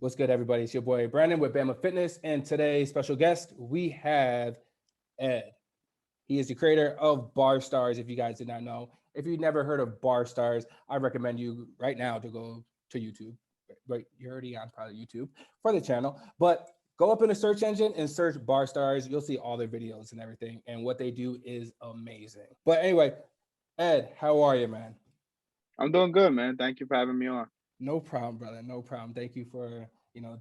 What's good, everybody? It's your boy Brandon with Bama Fitness, and today's special guest we have Ed. He is the creator of Barstarzz. If you guys did not know, if you've never heard of Barstarzz, I recommend you right now to go to YouTube. Right, you're already on probably YouTube for the channel, but go up in the search engine and search Barstarzz. You'll see all their videos and everything, and what they do is amazing. But anyway, Ed, how are you, man? I'm doing good, man. Thank you for having me on. No problem, brother. No problem. Thank you for,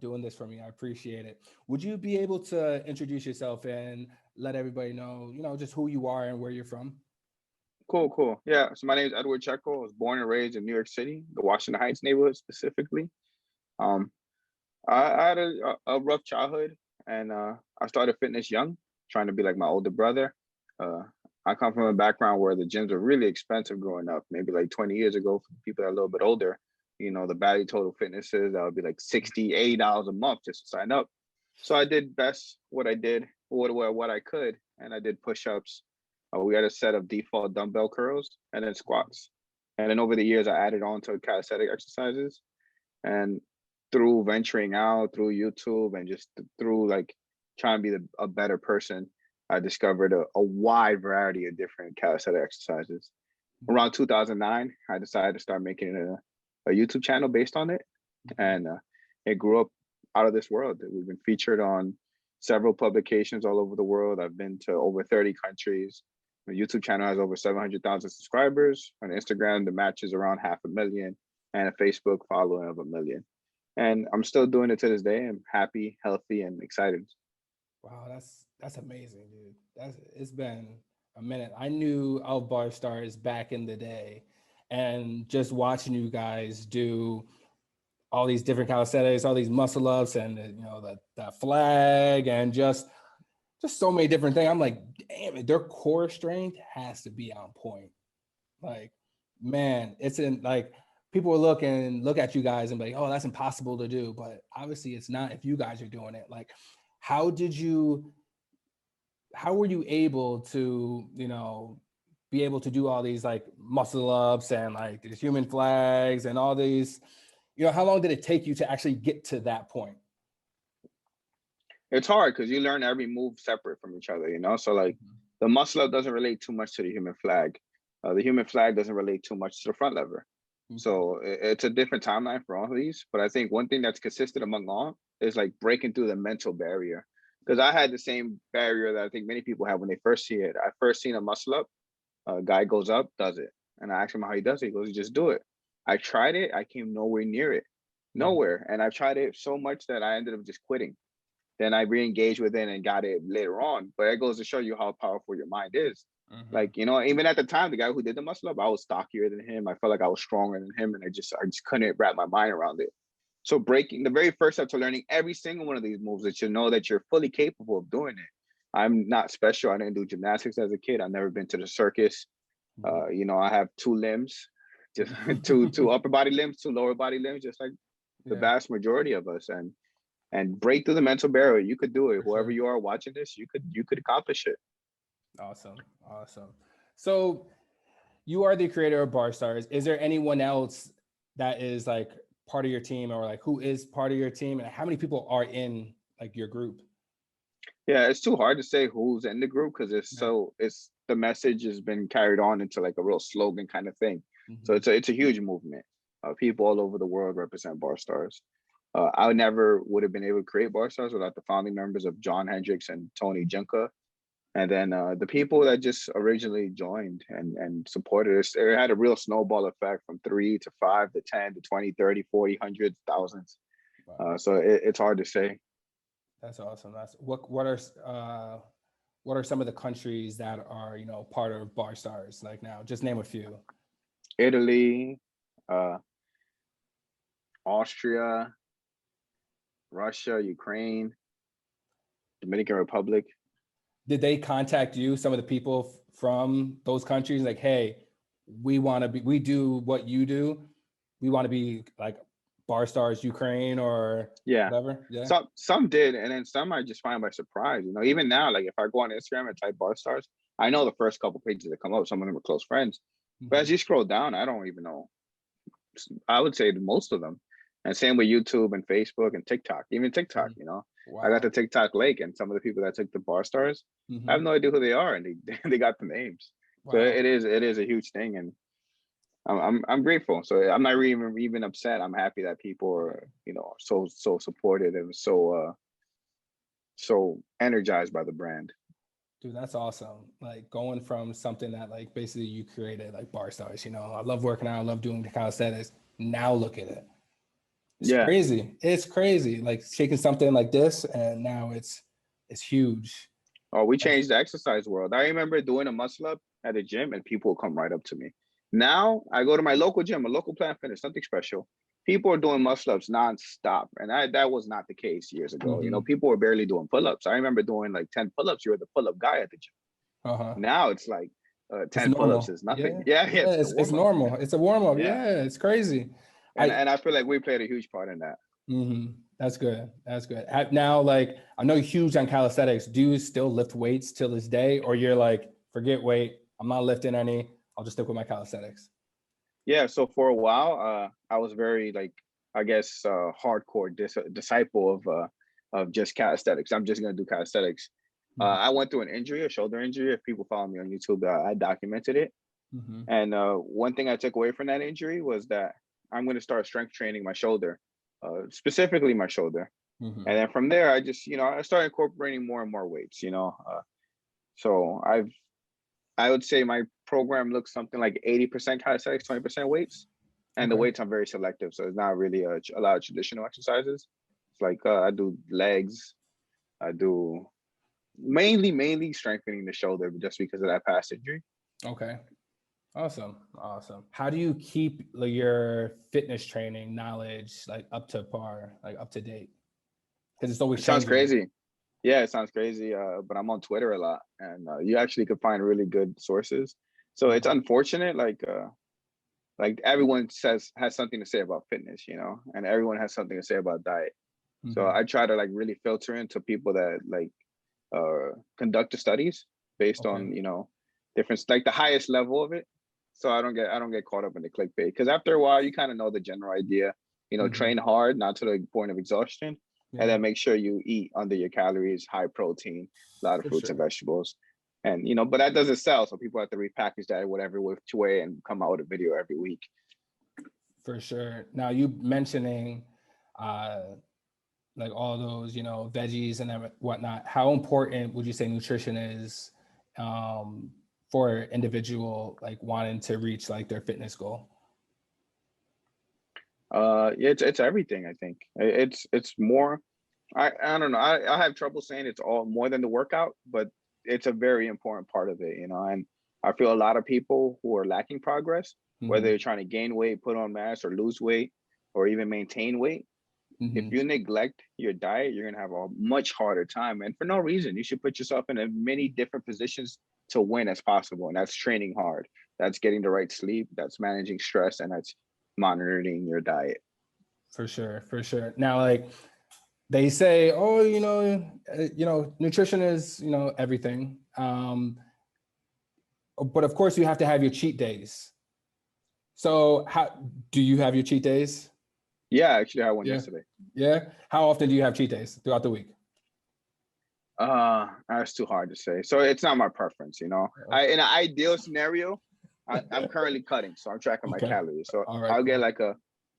doing this for me. I appreciate it. Would you be able to introduce yourself and let everybody know, just who you are and where you're from? Cool. Yeah, so my name is Eduard Checho. I was born and raised in New York City, the Washington Heights neighborhood specifically. Um, I had a rough childhood, and I started fitness young, trying to be like my older brother. Uh, I come from a background where the gyms were really expensive growing up, maybe like 20 years ago for people that are a little bit older. The value total fitnesses, that would be like $60, $80 a month just to sign up. So I did best what I did, what I could, and I did push-ups. We had a set of default dumbbell curls and then squats. And then over the years, I added on to calisthenic exercises. And through venturing out, through YouTube, and just through like trying to be a better person, I discovered a wide variety of different calisthenic exercises. Around 2009, I decided to start making a YouTube channel based on it. And it grew up out of this world. We've been featured on several publications all over the world. I've been to over 30 countries. My YouTube channel has over 700,000 subscribers. On Instagram, the match is around 500,000, and a Facebook following of 1 million. And I'm still doing it to this day. I'm happy, healthy, and excited. Wow, that's amazing, dude. It's been a minute. I knew of Barstarzz back in the day, and just watching you guys do all these different calisthenics, all these muscle ups, and the flag, and just so many different things. I'm like, damn it, their core strength has to be on point. Like, man, it's in like people will look at you guys and be like, oh, that's impossible to do. But obviously it's not if you guys are doing it. Like, how were you able to, be able to do all these like muscle ups and like these human flags and all these, how long did it take you to actually get to that point? It's hard because you learn every move separate from each other, So like the muscle up doesn't relate too much to the human flag. The human flag doesn't relate too much to the front lever. So it's a different timeline for all of these. But I think one thing that's consistent among all is like breaking through the mental barrier. Because I had the same barrier that I think many people have when they first see it. I first seen a muscle up, a guy goes up, does it. And I asked him how he does it. He goes, you just do it. I tried it. I came nowhere near it. Nowhere. And I've tried it so much that I ended up just quitting. Then I re-engaged with it and got it later on. But it goes to show you how powerful your mind is. Like, even at the time, the guy who did the muscle up, I was stockier than him. I felt like I was stronger than him, and I just couldn't wrap my mind around it. So breaking the very first step to learning every single one of these moves, that you know that you're fully capable of doing it. I'm not special. I didn't do gymnastics as a kid. I've never been to the circus. I have two limbs, just two upper body limbs, two lower body limbs, just like the vast majority of us. And break through the mental barrier. You could do it. Whoever you are watching this, you could accomplish it. Awesome. So you are the creator of Barstarzz. Is there anyone else that is like part of your team, or like who is part of your team, and how many people are in like your group? Yeah, it's too hard to say who's in the group because it's the message has been carried on into like a real slogan kind of thing. So it's a huge movement. People all over the world represent Barstarzz. I never would have been able to create Barstarzz without the founding members of John Hendricks and Tony Junka. And then the people that just originally joined and supported us, it had a real snowball effect from 3 to 5 to 10 to 20, 30, 40, hundreds, thousands. Wow. So it's hard to say. That's awesome. What are some of the countries that are, part of Barstarzz like now? Just name a few. Italy, Austria, Russia, Ukraine, Dominican Republic. Did they contact you, some of the people from those countries, like, hey, we do what you do. We want to be like Barstarzz Ukraine or whatever? Yeah. Some did, and then some I just find by surprise. Even now, like if I go on Instagram and type Barstarzz, I know the first couple pages that come up, some of them are close friends. But as you scroll down, I don't even know. I would say most of them. And same with YouTube and Facebook and TikTok, even TikTok, you know. I got Wow. the TikTok lake, and some of the people that took the Barstarzz, I have Hmm. no idea who they are, and they got the names. So Wow. it is a huge thing, and I'm grateful. So I'm not really even upset. I'm happy that people are, you know, so supported and so energized by the brand. Dude, that's awesome. Like going from something that like basically you created, like Barstarzz, you know, I love working out, I love doing the calisthenics. Now look at it. It's Yeah. crazy. It's crazy. Like shaking something like this and now it's huge. Oh, we That's, changed the exercise world. I remember doing a muscle up at a gym, and people will come right up to me. Now I go to my local gym, a local Planet Fitness, something special. People are doing muscle ups nonstop, and that was not the case years ago. You know, mhm. people were barely doing pull ups. I remember doing like 10 pull ups. You were the pull up guy at the gym. Uh-huh. Now it's like It's 10 pull ups normal. is nothing. Yeah. Yeah, yeah, Yeah, it's the it's warm up. normal. It's a warm up. Yeah, Yeah, it's crazy. I and I feel like we played a huge part in that. That's good. That's good. Now, like, I know you're huge on calisthenics. Do you still lift weights till this day, or you're like, forget weight, I'm not lifting any. I'll just stick with my calisthenics. Yeah, so for a while, I was very like, I guess, hardcore disciple of just calisthenics. I'm just gonna do calisthenics. Mhm. I went through an injury, a shoulder injury. If people follow me on YouTube, I documented it. Mhm. And one thing I took away from that injury was that I'm gonna start strength training my shoulder, specifically my shoulder. And Mhm. then from there, I just, you know, I started incorporating more and more weights. You know, so I would say my program looks something like 80% calisthenics, 20% weights. And the Okay. weights I'm very selective. So it's not really a lot of traditional exercises. It's like I do legs. I do mainly strengthening the shoulder just because of that past injury. Okay. Awesome. Awesome. How do you keep like, your fitness training knowledge like up to par, like up to date? Because it's always It sounds changing. crazy. Yeah, it sounds crazy. But I'm on Twitter a lot, and you actually could find really good sources. So it's Mhm. unfortunate, like everyone has something to say about fitness, you know, and everyone has something to say about diet. So Mhm. I try to like really filter into people that like conduct the studies based Okay. on, you know, different, like the highest level of it. So I don't get caught up in the clickbait, because after a while you kind of know the general idea. You know, Mhm. train hard, not to the point of exhaustion, and Yeah, then make sure you eat under your calories, high protein, a lot of for fruits and sure. vegetables. And you know, but that doesn't sell, so people have to repackage that whatever which way and come out with a video every week. For sure. Now you mentioning uh like all those, you know, veggies and whatnot. How important would you say nutrition is um for an individual like wanting to reach like their fitness goal? Yeah, it's everything. I think it's more. I don't know. I have trouble saying it's all more than the workout, but it's a very important part of it, you know. And I feel a lot of people who are lacking progress, whether Hmm. they're trying to gain weight, put on mass, or lose weight, or even maintain weight, if Hmm. you neglect your diet, you're gonna have a much harder time. And for no reason, you should put yourself in as many different positions to win as possible. And that's training hard. That's getting the right sleep. That's managing stress, and that's monitoring your diet. For sure, for sure. Now, like they say, oh, you know, nutrition is, you know, everything. But of course, you have to have your cheat days. So, how do you have your cheat days? Yeah, I actually had one Yeah. yesterday. Yeah. How often do you have cheat days throughout the week? That's too hard to say. So it's not my preference, you know. I Okay. In an ideal scenario, I'm currently cutting, so I'm tracking my Okay. calories. So All right. Cool.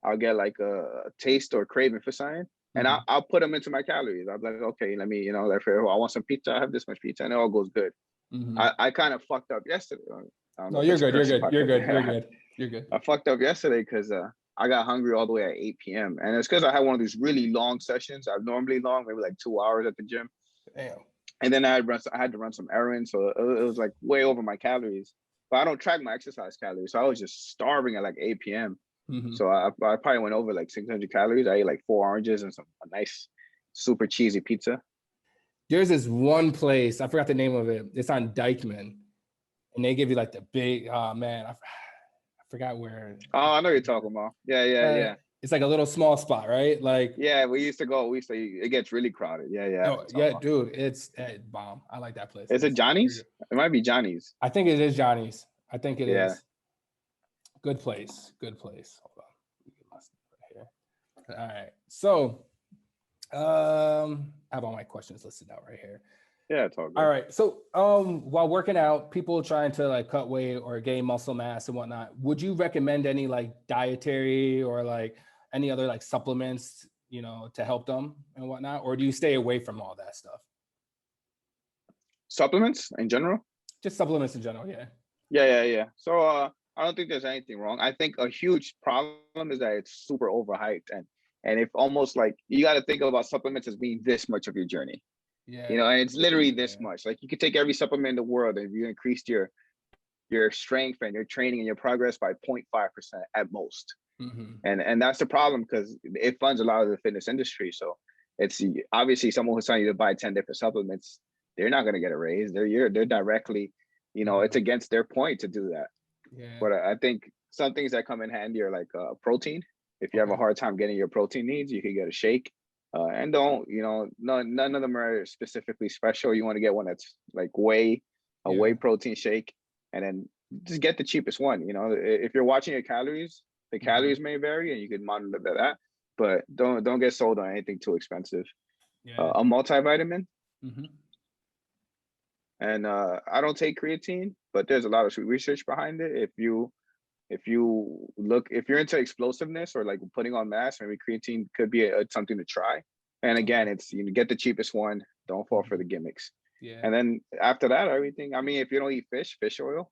I'll get like a taste or craving for something, and Mhm. I'll put them into my calories. I'm like, okay, let me, you know, like, I want some pizza. I have this much pizza, and it all goes good. Mhm. I kind of fucked up yesterday. I don't know No, if you're it's a good. You're curse good. You're podcast. good. You're good. You're good. I fucked up yesterday because I got hungry all the way at 8 p.m. And it's because I had one of these really long sessions. I'm normally long, maybe like 2 hours at the gym. Damn. And then I had to run some errands, so it was like way over my calories. But I don't track my exercise calories, so I was just starving at like 8 p.m. Mhm. So I probably went over like 600 calories. I ate like 4 oranges and a nice, super cheesy pizza. There's this one place, I forgot the name of it. It's on Dykeman. And they give you like the big, oh man, I forgot where. Oh, I know you're talking about. Yeah, yeah, Uh, yeah, it's like a little small spot, right? Like, yeah. We used to go. We used to. It gets really crowded. Yeah, yeah. I know what oh, you're talking yeah, about. dude, it's bomb. I like that place. Is it It's very Johnny's? good. It might be Johnny's. I think it is Johnny's. I think it Yeah. is. Good place. Good place. Hold on. Let me get my stuff right here. All right. So I have all my questions listed out right here. Yeah, it's all good. All right. So while working out, people trying to like cut weight or gain muscle mass and whatnot, would you recommend any like dietary or like any other like supplements, you know, to help them and whatnot? Or do you stay away from all that stuff? Supplements in general? Just supplements in general, yeah. Yeah. So I don't think there's anything wrong. I think a huge problem is that it's super overhyped, and if almost like you got to think about supplements as being this much of your journey. Yeah. You know, and it's literally this Yeah. much. Like you could take every supplement in the world, and if you increased your strength and your training and your progress by 0.5% at most. Mm-hmm. And that's the problem because it funds a lot of the fitness industry. So it's obviously someone who's telling you to buy 10 different supplements, they're not going to get a raise. They're directly, you know, it's against their point to do that. Yeah. But I think some things that come in handy are like protein. If you have a hard time getting your protein needs, you can get a shake. And don't, you know, none of them are specifically special. You want to get one that's like whey protein shake, and then just get the cheapest one. You know, if you're watching your calories, the calories may vary, and you can monitor that. But don't get sold on anything too expensive. Yeah. A multivitamin. Mm-hmm. And I don't take creatine, but there's a lot of research behind it. If you're into explosiveness or like putting on mass, maybe creatine could be something to try. And again, it's, you know, get the cheapest one. Don't fall for the gimmicks. Yeah. And then after that, everything. I mean, if you don't eat fish oil,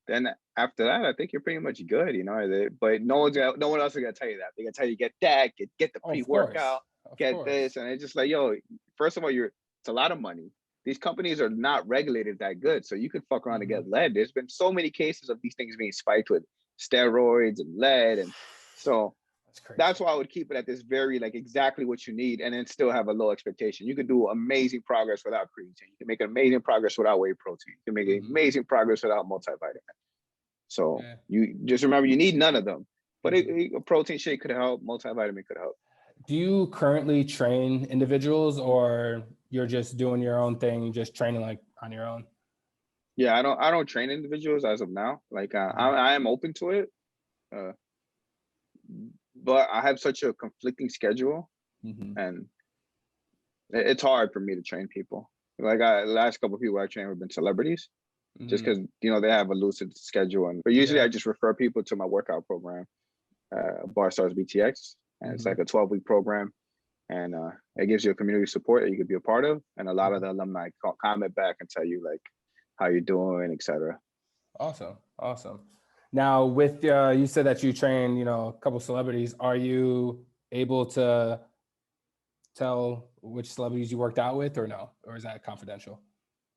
then after that, I think you're pretty much good. You know, but no one else is gonna tell you that. They're gonna tell you get that, get the pre-workout, get this, and it's just like, yo, first of all, it's a lot of money. These companies are not regulated that good, so you could fuck around and get lead. There's been so many cases of these things being spiked with steroids and lead, and so that's why I would keep it at this very like exactly what you need, and then still have a low expectation. You could do amazing progress without creatine. You can make amazing progress without whey protein. You can make amazing progress without multivitamin. So you just remember you need none of them, but a protein shake could help. Multivitamin could help. Do you currently train individuals, or you're just doing your own thing, just training like on your own? Yeah, I don't train individuals as of now. Like I am open to it, but I have such a conflicting schedule, and it's hard for me to train people. Like the last couple of people I trained have been celebrities, just because, you know, they have a lucid schedule. But usually I just refer people to my workout program, Barstarzz BTX, and it's like a 12-week program, and it gives you a community support that you could be a part of, and a lot of the alumni comment back and tell you like how you're doing, etc. Awesome. Now, with you said that you train, you know, a couple celebrities. Are you able to tell which celebrities you worked out with, or no, or is that confidential?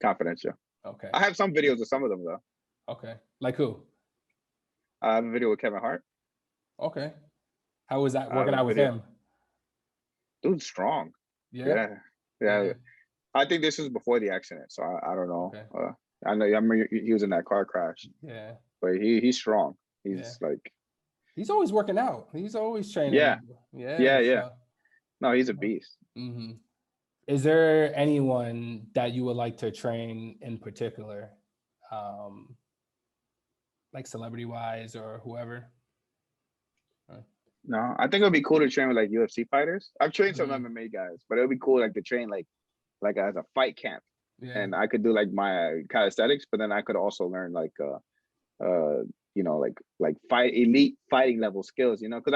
Confidential. Okay. I have some videos of some of them though. Okay. Like who? I have a video with Kevin Hart. Okay. How was that working out with him? Dude's strong. Yeah. I think this was before the accident, so I don't know. Okay. I remember he was in that car crash. Yeah. But he's strong. He's always working out. He's always training. Yeah. So. No, he's a beast. Is there anyone that you would like to train in particular, like celebrity wise or whoever? No, I think it would be cool to train with like UFC fighters. I've trained some MMA guys, but it would be cool like to train like as a fight camp. And I could do like my calisthenics, but then I could also learn like you know, like elite fighting level skills, you know, because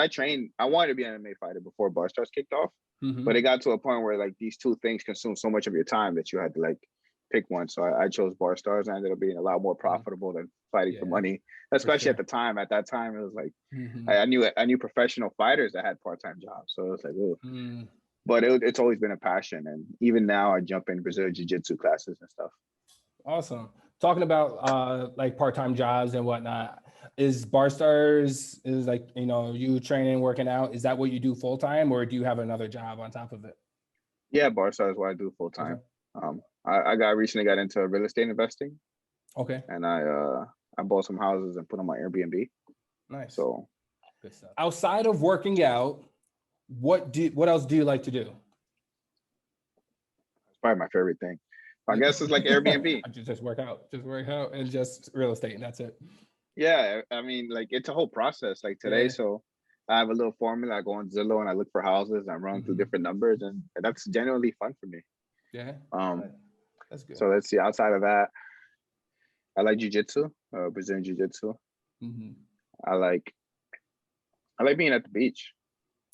I wanted to be an MMA fighter before Barstarzz kicked off, but it got to a point where like these two things consume so much of your time that you had to like pick one. So I chose Barstarzz, and I ended up being a lot more profitable than fighting for money, especially at the time. At that time, it was like I knew professional fighters that had part-time jobs, so it was like, but it's always been a passion, and even now I jump in Brazilian jiu-jitsu classes and stuff. Awesome. Talking about like part-time jobs and whatnot, is Barstarzz is like, you know, you training, working out, is that what you do full-time, or do you have another job on top of it? Yeah, Barstarzz is what I do full-time. I recently got into real estate investing. Okay. And I bought some houses and put them on Airbnb. Nice. So good stuff. Outside of working out, what else do you like to do? It's probably my favorite thing. I guess it's like Airbnb. just work out and just real estate, and that's it. Yeah, I mean, like it's a whole process. Like today, so I have a little formula. I go on Zillow and I look for houses. I run through different numbers, and that's genuinely fun for me. Yeah. Um, That's good. so let's see. Outside of that, I like jujitsu, Brazilian jiu-jitsu. I like being at the beach.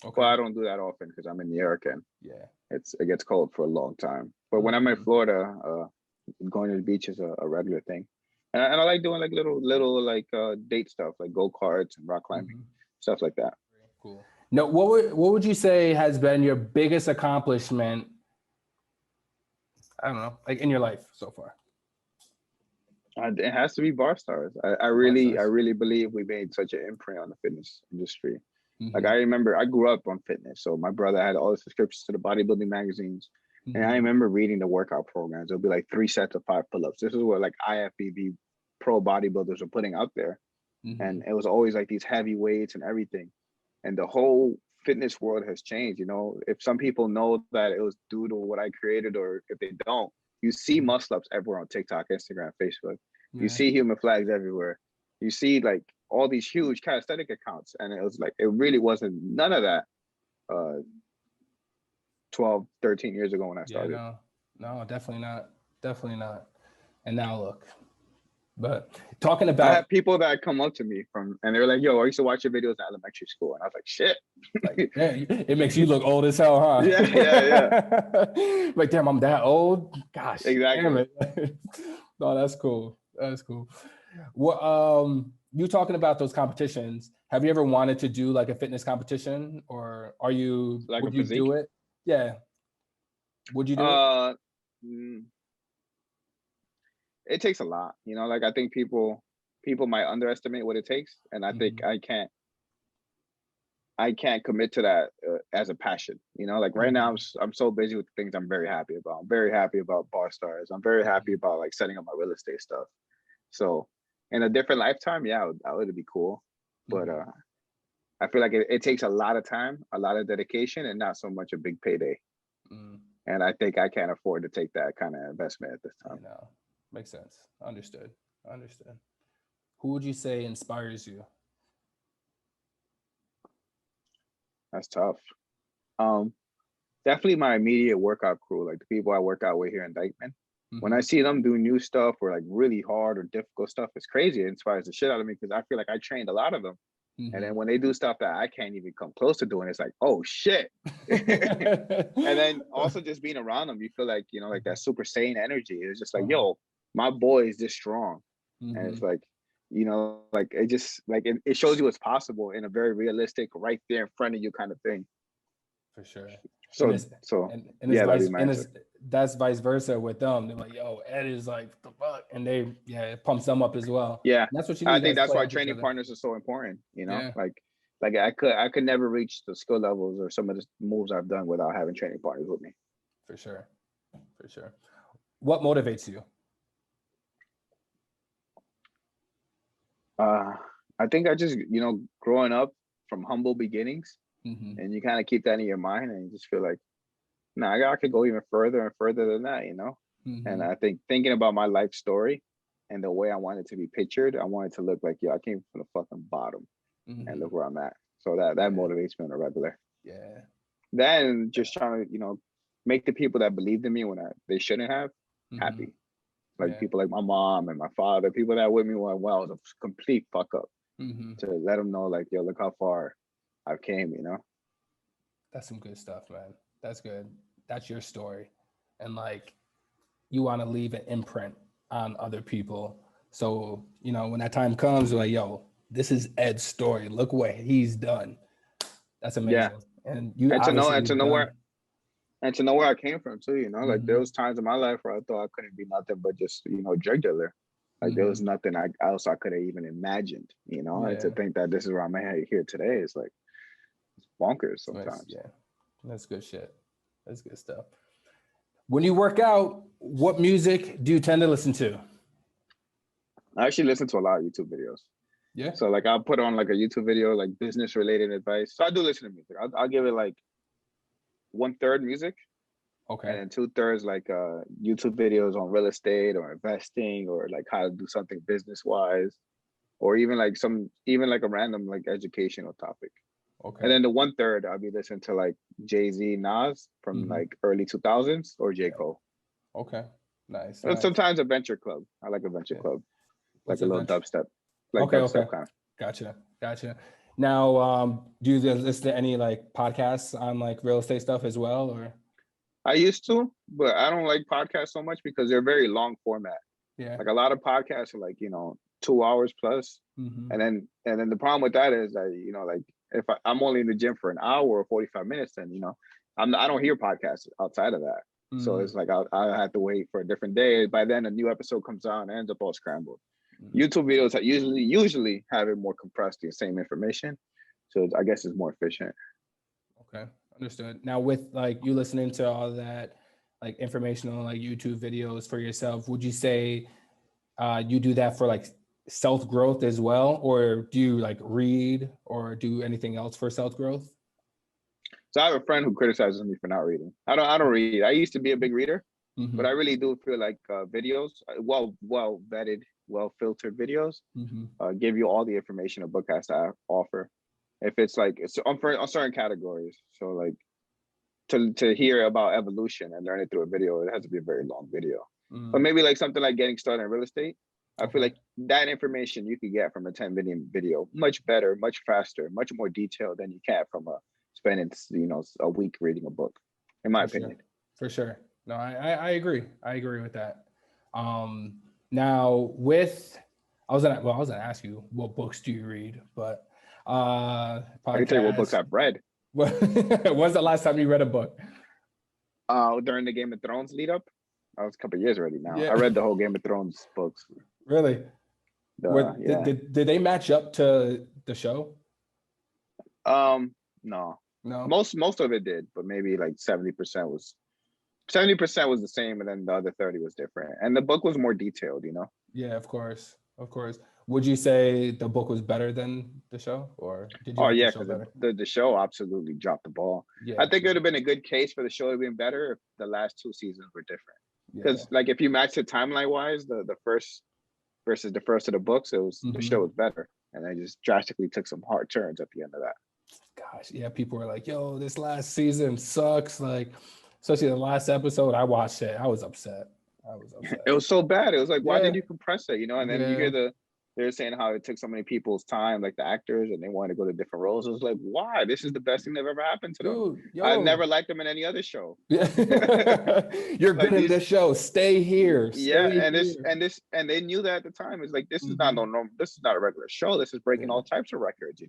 Okay. Well, I don't do that often because I'm in New York and Yeah. it gets cold for a long time. But when I'm in Florida, going to the beach is a regular thing. And I like doing like little like date stuff, like go-karts and rock climbing, stuff like that. Cool. No, what would you say has been your biggest accomplishment? I don't know, like in your life so far. It has to be Barstarzz. I really believe we made such an imprint on the fitness industry. Like I remember, I grew up on fitness, so my brother had all the subscriptions to the bodybuilding magazines, and I remember reading the workout programs. It'll be like 3 sets of 5 pull-ups. This is what like IFBB pro bodybuilders are putting out there, and it was always like these heavy weights and everything. And the whole fitness world has changed. You know, if some people know that it was due to what I created, or if they don't, you see muscle ups everywhere on TikTok, Instagram, Facebook. You see human flags everywhere. You see like all these huge calisthenic accounts, and it was like it really wasn't none of that 12 13 years ago when I started. No, definitely not. And now look. But talking about, I have people that come up to me and they're like, yo, I used to watch your videos in elementary school, and I was like, shit. Like, yeah, it makes you look old as hell, huh? Yeah. Like, damn, I'm that old. Gosh, exactly. Damn it. No, that's cool. Well, you talking about those competitions, have you ever wanted to do like a fitness competition, or would you do it? Yeah. Would you do it? It takes a lot, you know, like I think people might underestimate what it takes. And I think I can't commit to that as a passion, you know, like right now I'm so busy with things I'm very happy about. I'm very happy about Barstarzz. I'm very happy about like setting up my real estate stuff. So in a different lifetime, yeah, that would be cool. But I feel like it takes a lot of time, a lot of dedication, and not so much a big payday. And I think I can't afford to take that kind of investment at this time. No, makes sense. Understood. Who would you say inspires you? That's tough. Definitely my immediate workout crew, like the people I work out with here in Dykeman. When I see them do new stuff or like really hard or difficult stuff, it's crazy. It inspires the shit out of me because I feel like I trained a lot of them. And then when they do stuff that I can't even come close to doing, it's like, oh shit. And then also just being around them, you feel like, you know, like that super sane energy. It's just like, yo, my boy is this strong. And it's like, you know, like it just like it shows you what's possible in a very realistic, right there in front of you kind of thing. For sure. That's vice versa with them. They're like, yo, Ed is like the fuck, and it pumps them up as well. Yeah, and that's what you need. I think that's why training partners are so important. You know, like I could never reach the skill levels or some of the moves I've done without having training partners with me. For sure. What motivates you? I think I just, you know, growing up from humble beginnings, and you kind of keep that in your mind, and you just feel like, I could go even further and further than that, you know? And I think thinking about my life story and the way I want it to be pictured, I want it to look like, I came from the fucking bottom and look where I'm at. So that motivates me on a regular. Yeah. Then just trying to, you know, make the people that believed in me when they shouldn't have happy. Like people like my mom and my father, people that with me when I was a complete fuck up. To let them know, like, yo, look how far I've came, you know? That's some good stuff, man. That's good. That's your story. And like, you want to leave an imprint on other people. So, you know, when that time comes, you're like, yo, this is Ed's story. Look what he's done. That's amazing. Yeah. And you to know where I came from too, you know, like there was times in my life where I thought I couldn't be nothing but just, you know, drug dealer. Like there was nothing else I could have even imagined, you know, and to think that this is where I'm at here today is like, it's bonkers sometimes. That's good shit. That's good stuff. When you work out, what music do you tend to listen to? I actually listen to a lot of YouTube videos. Yeah. So like I'll put on like a YouTube video, like business related advice. So I do listen to music. I'll give it like 1/3 music. Okay. And then 2/3 like YouTube videos on real estate or investing or like how to do something business wise, or even like a random like educational topic. Okay. And then the 1/3 I'll be listening to like Jay-Z, Nas from like early 2000s or J. Yeah. Cole. Okay. Nice. And Nice. sometimes Adventure Club. I like Adventure Yeah. Club. Like What's a little adventure? dubstep. Like Okay. dubstep Okay. kind of. Gotcha. Now, do you listen to any like podcasts on like real estate stuff as well, or? I used to, but I don't like podcasts so much because they're very long format. Yeah. Like a lot of podcasts are like, 2 hours plus. And then the problem with that is that, like if I'm only in the gym for an hour or 45 minutes, then, I don't hear podcasts outside of that. So it's like I have to wait for a different day. By then a new episode comes out and ends up all scrambled. YouTube videos that usually have it more compressed, the same information. So I guess it's more efficient. Okay, understood. Now with like you listening to all that like informational like YouTube videos for yourself, would you say you do that for like self growth as well, or do you like read or do anything else for self growth? So I have a friend who criticizes me for not reading. I don't read. I used to be a big reader, but I Mm-hmm. really do feel like videos, well vetted, well filtered videos, give you all the information a book has to offer. If it's like it's on certain categories, so like to hear about evolution and learn it through a video, it has to be a very long video. But maybe like something like getting started in real estate, I feel like that information you could get from a 10-minute video much better, much faster, much more detailed than you can from spending a week reading a book, in my opinion. For sure. No, I agree. I agree with that. Now with I was gonna ask you what books do you read, but I can tell you what books podcast. I've read. When's the last time you read a book? During the Game of Thrones lead up. That was a couple of years already now. Yeah. I read the whole Game of Thrones books. Really? Yeah. Did they match up to the show? No. No. Most of it did, but maybe like 70% was the same, and then the other 30 was different. And the book was more detailed, Yeah, of course. Would you say the book was better than the show, or did you Oh like yeah, the show because better? the show absolutely dropped the ball. Yeah, I think it would have been a good case for the show to be better if the last 2 seasons were different. yeah. Because like if you match it timeline wise, the first versus the first of the books, the show was better, and they just drastically took some hard turns at the end of that. Gosh, yeah, people were like, "Yo, this last season sucks." Like, especially the last episode, I watched it. I was upset. It was so bad. It was like, why did you compress it? And then you hear they're saying how it took so many people's time, like the actors, and they wanted to go to different roles. It was like, why? This is the best thing that ever happened to them. Dude, yo. I've never liked them in any other show. Yeah. You're like good in this show. Stay here. And they knew that at the time. It's like, this is not normal. This is not a regular show. This is breaking all types of records.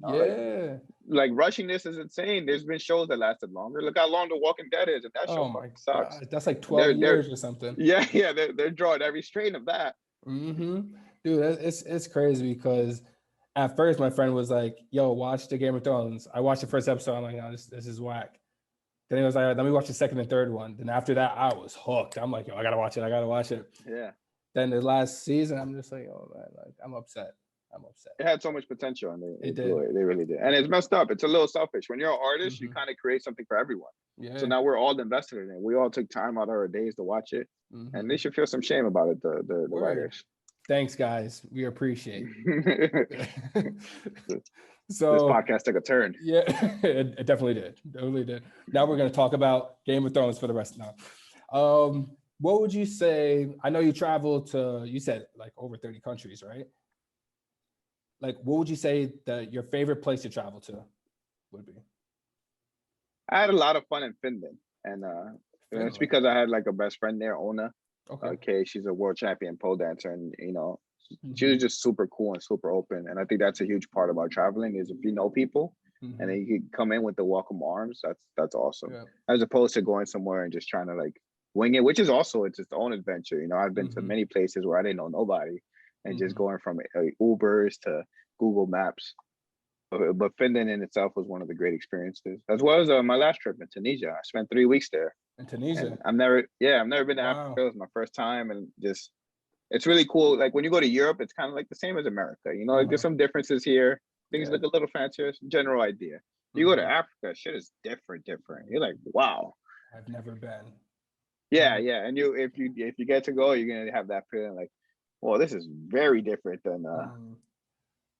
Like rushing this is insane. There's been shows that lasted longer. Look how long The Walking Dead is, and that show sucks. God. That's like 12 years or something. Yeah, they're drawing every strain of that. Dude, it's crazy because at first my friend was like, "Yo, watch the Game of Thrones." I watched the first episode. I'm like, "No, this is whack." Then he was like, "Let me watch the second and third one." Then after that, I was hooked. I'm like, "Yo, I gotta watch it." Yeah. Then the last season, I'm just like, "Oh man, like I'm upset." It had so much potential, and they did. They really did. And it's messed up. It's a little selfish. When you're an artist, you kind of create something for everyone. Yeah. So now we're all invested in it. We all took time out of our days to watch it, and they should feel some shame about it. The writers. Thanks, guys. We appreciate it. So this podcast took a turn. Yeah, it definitely did. Now we're going to talk about Game of Thrones for the rest now. What would you say? I know you traveled to, you said like over 30 countries, right? Like, what would you say that your favorite place to travel to would be? I had a lot of fun in Finland, and it's because I had like a best friend there, Ona. Okay, she's a world champion pole dancer, and she was just super cool and super open. And I think that's a huge part about traveling is if you know people, and then you can come in with the welcome arms. That's awesome, as opposed to going somewhere and just trying to like wing it, which is also it's its own adventure. I've been to many places where I didn't know nobody, and just going from Ubers to Google Maps. But Finland in itself was one of the great experiences, as well as my last trip in Tunisia. I spent 3 weeks there. In Tunisia? And I've never been to Africa. It was my first time, and just it's really cool. Like when you go to Europe, it's kind of like the same as America. Like there's some differences here. Things look a little fancier. General idea. You go to Africa, shit is different. You're like, wow. I've never been. Yeah. And if you get to go, you're gonna have that feeling like, well, this is very different than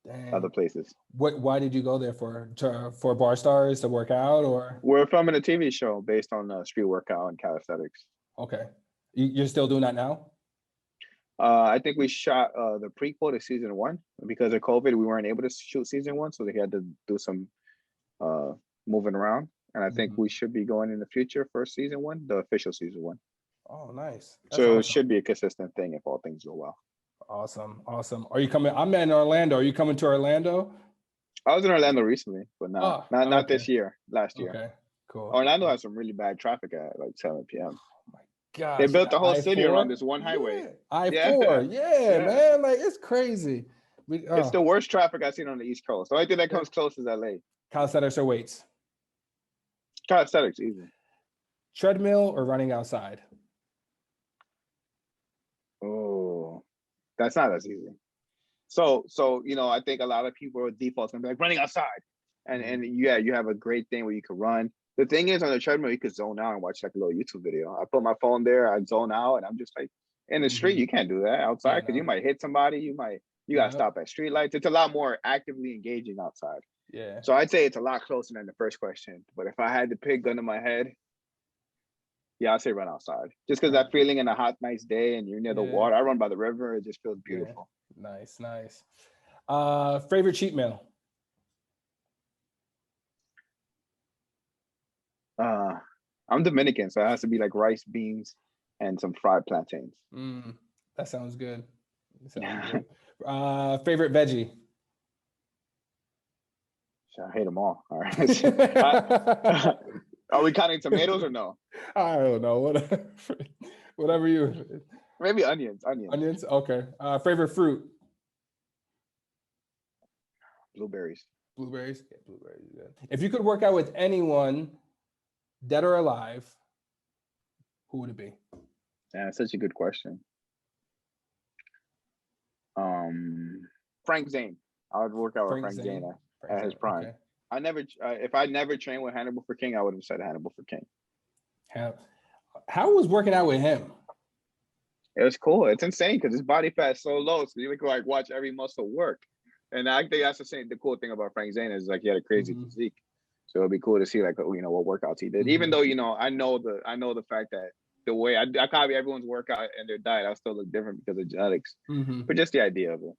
Dang. other places. Why did you go there for Barstarzz to work out or? We're filming a TV show based on street workout and calisthenics. Okay. You're still doing that now? I think we shot the prequel to season 1 because of COVID. We weren't able to shoot season 1, so they had to do some moving around. And I think we should be going in the future for season 1, the official season 1. Oh, nice. That's so awesome. It should be a consistent thing if all things go well. Awesome. Are you coming? I'm in Orlando. Are you coming to Orlando? I was in Orlando recently, but not this year. Last year. Okay, cool. Orlando has some really bad traffic at like 7 p.m. Oh my gosh. They built the whole I-4? city around this one highway. I-4. Yeah, man. Like, it's crazy. It's the worst traffic I've seen on the East Coast. The only thing that comes close is LA. Calisthenics or weights? Calisthenics, easy. Treadmill or running outside? Oh, that's not as easy. So I think a lot of people are default gonna be like running outside, and yeah, you have a great thing where you can run. The thing is, on the treadmill, you could zone out and watch like a little YouTube video. I put my phone there, I zone out, and I'm just like in the street. You can't do that outside because you might hit somebody. You gotta stop at street lights. It's a lot more actively engaging outside. Yeah. So I'd say it's a lot closer than the first question. But if I had to pick gun to my head, yeah, I'd say run outside. Just because that feeling in a hot, nice day and you're near the water. I run by the river. It just feels beautiful. Yeah. Nice. Favorite cheat meal? I'm Dominican, so it has to be like rice, beans, and some fried plantains. That sounds good. Good. Favorite veggie? I hate them all. All right. Are we counting tomatoes or no? I don't know. Whatever you. Maybe onions. Onions. Okay. Favorite fruit? Blueberries. Blueberries. Yeah, blueberries. Good. If you could work out with anyone, dead or alive, who would it be? Yeah, that's such a good question. Frank Zane. I would work out with Frank Zane at his prime. Okay. If I never trained with Hannibal for King, I would have said Hannibal for King. How was working out with him? It was cool. It's insane because his body fat is so low, so you can like watch every muscle work. And I think that's the cool thing about Frank Zane is like he had a crazy physique. So it'd be cool to see like what workouts he did. Even though I know the fact that the way I copy everyone's workout and their diet, I still look different because of genetics. But just the idea of it.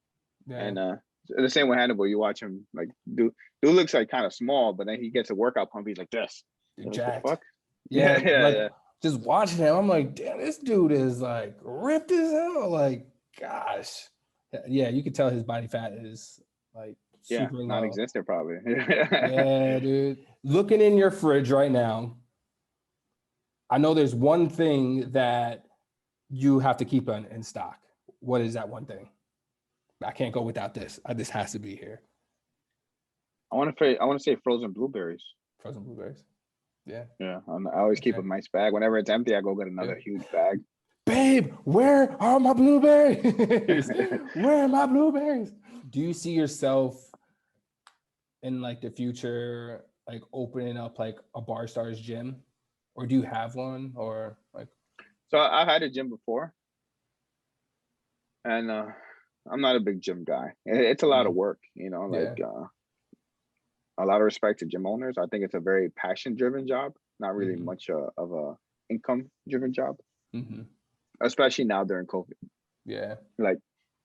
Yeah. And the same with Hannibal. You watch him like dude looks like kind of small, but then he gets a workout pump. He's like this. Like, the fuck? Yeah. Just watching him, I'm like, damn, this dude is like ripped as hell. Like, gosh. Yeah, you could tell his body fat is like super low. Non-existent probably. Yeah, dude. Looking in your fridge right now, I know there's one thing that you have to keep in stock. What is that one thing? I can't go without this. This has to be here. I want to say frozen blueberries. Frozen blueberries. Yeah. Yeah. I always keep a nice bag. Whenever it's empty, I go get another huge bag. Babe, where are my blueberries? Where are my blueberries? Do you see yourself in like the future, like opening up like a Barstarzz gym, or do you have one, or like? So I had a gym before, and I'm not a big gym guy. It's a lot of work, a lot of respect to gym owners. I think it's a very passion-driven job, not really much of a income-driven job, especially now during COVID. Yeah, like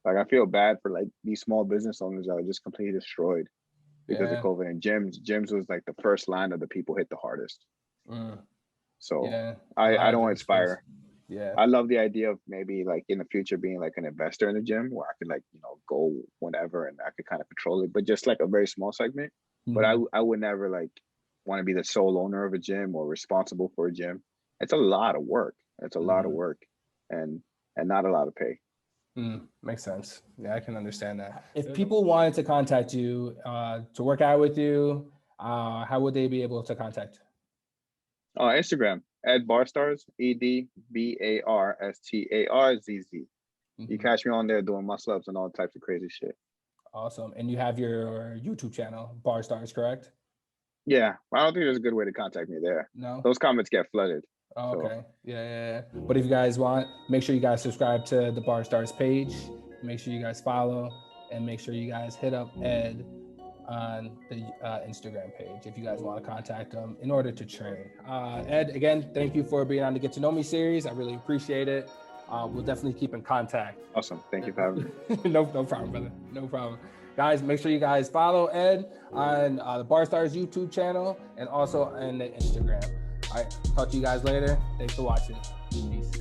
I feel bad for like these small business owners that are just completely destroyed because of COVID. And gyms was like the first line of the people hit the hardest. So I don't inspire. Yeah, I love the idea of maybe like in the future being like an investor in the gym where I could like go whenever and I could kind of control it, but just like a very small segment. But I would never like want to be the sole owner of a gym or responsible for a gym. It's a lot of work. It's a lot of work and not a lot of pay. Makes sense. Yeah, I can understand that. If people wanted to contact you to work out with you, how would they be able to contact? Instagram, Barstarzz, EDBARSTARZZ. You catch me on there doing muscle ups and all types of crazy shit. Awesome. And you have your YouTube channel, Barstarzz, correct? Yeah. I don't think there's a good way to contact me there. No? Those comments get flooded. Oh, okay. Yeah. But if you guys want, make sure you guys subscribe to the Barstarzz page. Make sure you guys follow. and make sure you guys hit up Ed on the Instagram page if you guys want to contact him in order to train. Ed, again, thank you for being on the Get to Know Me series. I really appreciate it. We'll definitely keep in contact. Awesome. Thank you for having me. No problem, brother. No problem. Guys, make sure you guys follow Ed on the Barstarzz YouTube channel and also on the Instagram. All right, talk to you guys later. Thanks for watching. Peace.